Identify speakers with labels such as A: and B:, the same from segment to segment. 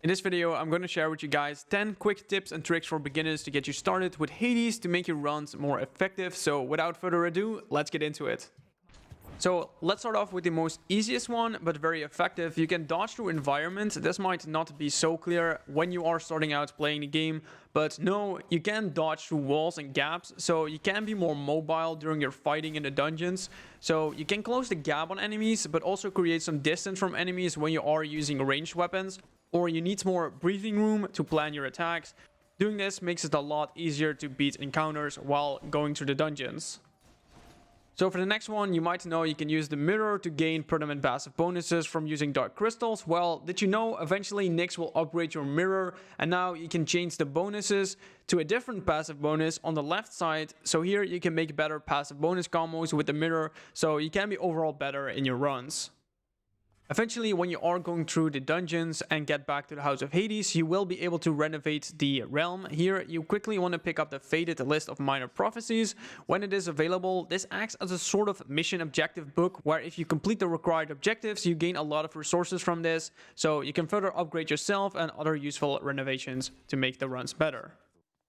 A: In this video, I'm going to share with you guys 10 quick tips and tricks for beginners to get you started with Hades to make your runs more effective. So without further ado, let's get into it. So let's start off with the most easiest one, but very effective. You can dodge through environments. This might not be so clear when you are starting out playing the game, but no, you can dodge through walls and gaps. So you can be more mobile during your fighting in the dungeons. So you can close the gap on enemies, but also create some distance from enemies when you are using ranged weapons, or you need more breathing room to plan your attacks. Doing this makes it a lot easier to beat encounters while going through the dungeons. So for the next one, you might know you can use the mirror to gain permanent passive bonuses from using dark crystals. Well, did you know eventually Nyx will upgrade your mirror, and now you can change the bonuses to a different passive bonus on the left side. So here you can make better passive bonus combos with the mirror, so you can be overall better in your runs. Eventually, when you are going through the dungeons and get back to the House of Hades, you will be able to renovate the realm. Here, you quickly want to pick up the faded list of minor prophecies. When it is available, this acts as a sort of mission objective book, where if you complete the required objectives, you gain a lot of resources from this, so you can further upgrade yourself and other useful renovations to make the runs better.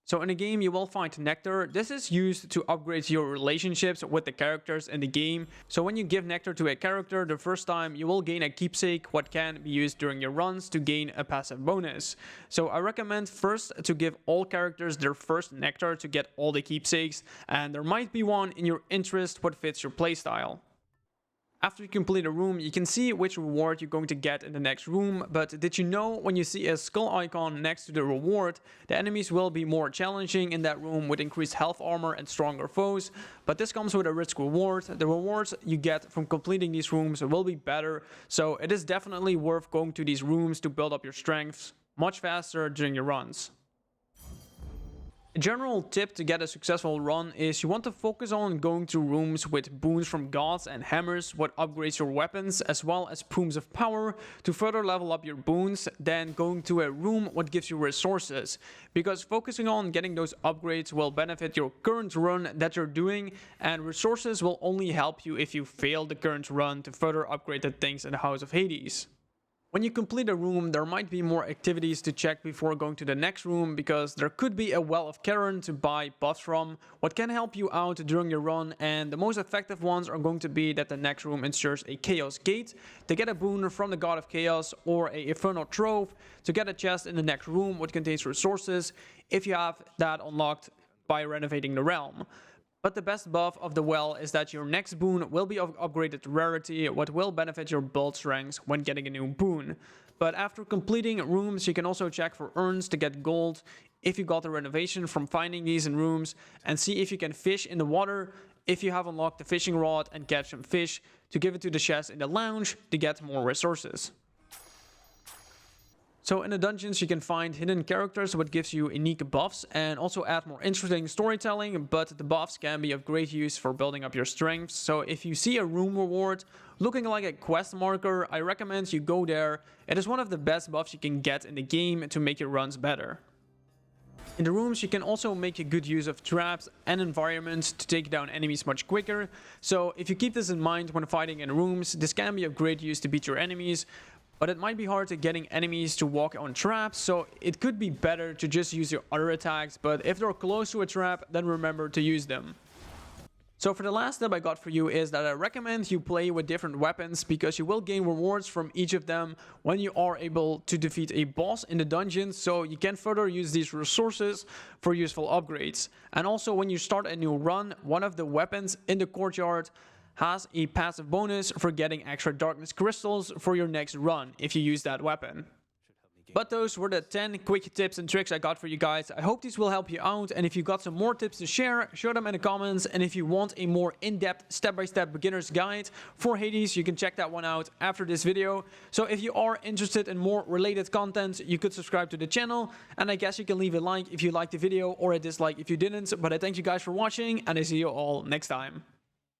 A: So in the game, you will find Nectar. This is used to upgrade your relationships with the characters in the game. So when you give Nectar to a character the first time, you will gain a keepsake, what can be used during your runs to gain a passive bonus. So I recommend first to give all characters their first Nectar to get all the keepsakes, and there might be one in your interest what fits your playstyle. After you complete a room, you can see which reward you're going to get in the next room, but did you know when you see a skull icon next to the reward, the enemies will be more challenging in that room with increased health armor and stronger foes, but this comes with a rich reward. The rewards you get from completing these rooms will be better, so it is definitely worth going to these rooms to build up your strengths much faster during your runs. A general tip to get a successful run is you want to focus on going to rooms with boons from gods and hammers, what upgrades your weapons, as well as poms of power to further level up your boons, then going to a room what gives you resources, because focusing on getting those upgrades will benefit your current run that you're doing, and resources will only help you if you fail the current run to further upgrade the things in the House of Hades. When you complete a room, there might be more activities to check before going to the next room, because there could be a well of Charon to buy buffs from, what can help you out during your run, and the most effective ones are going to be that the next room ensures a Chaos Gate to get a boon from the God of Chaos, or a Infernal Trove to get a chest in the next room what contains resources if you have that unlocked by renovating the realm. But the best buff of the well is that your next boon will be of upgraded rarity, what will benefit your build strengths when getting a new boon. But after completing rooms, you can also check for urns to get gold if you got the renovation from finding these in rooms, and see if you can fish in the water if you have unlocked the fishing rod and catch some fish to give it to the chest in the lounge to get more resources. So in the dungeons you can find hidden characters what gives you unique buffs and also add more interesting storytelling, but the buffs can be of great use for building up your strengths. So if you see a room reward looking like a quest marker, I recommend you go there. It is one of the best buffs you can get in the game to make your runs better. In the rooms you can also make a good use of traps and environments to take down enemies much quicker. So if you keep this in mind when fighting in rooms, this can be of great use to beat your enemies. But it might be hard to getting enemies to walk on traps, so it could be better to just use your other attacks, but if they're close to a trap, then remember to use them. So for the last tip I got for you is that I recommend you play with different weapons, because you will gain rewards from each of them when you are able to defeat a boss in the dungeon, so you can further use these resources for useful upgrades. And also when you start a new run, one of the weapons in the courtyard has a passive bonus for getting extra darkness crystals for your next run if you use that weapon. But those were the 10 quick tips and tricks I got for you guys. I hope these will help you out, and if you got some more tips to share, share them in the comments. And if you want a more in-depth step-by-step beginner's guide for Hades, you can check that one out after this video. So if you are interested in more related content, you could subscribe to the channel, and I guess you can leave a like if you liked the video or a dislike if you didn't. But I thank you guys for watching, and I see you all next time.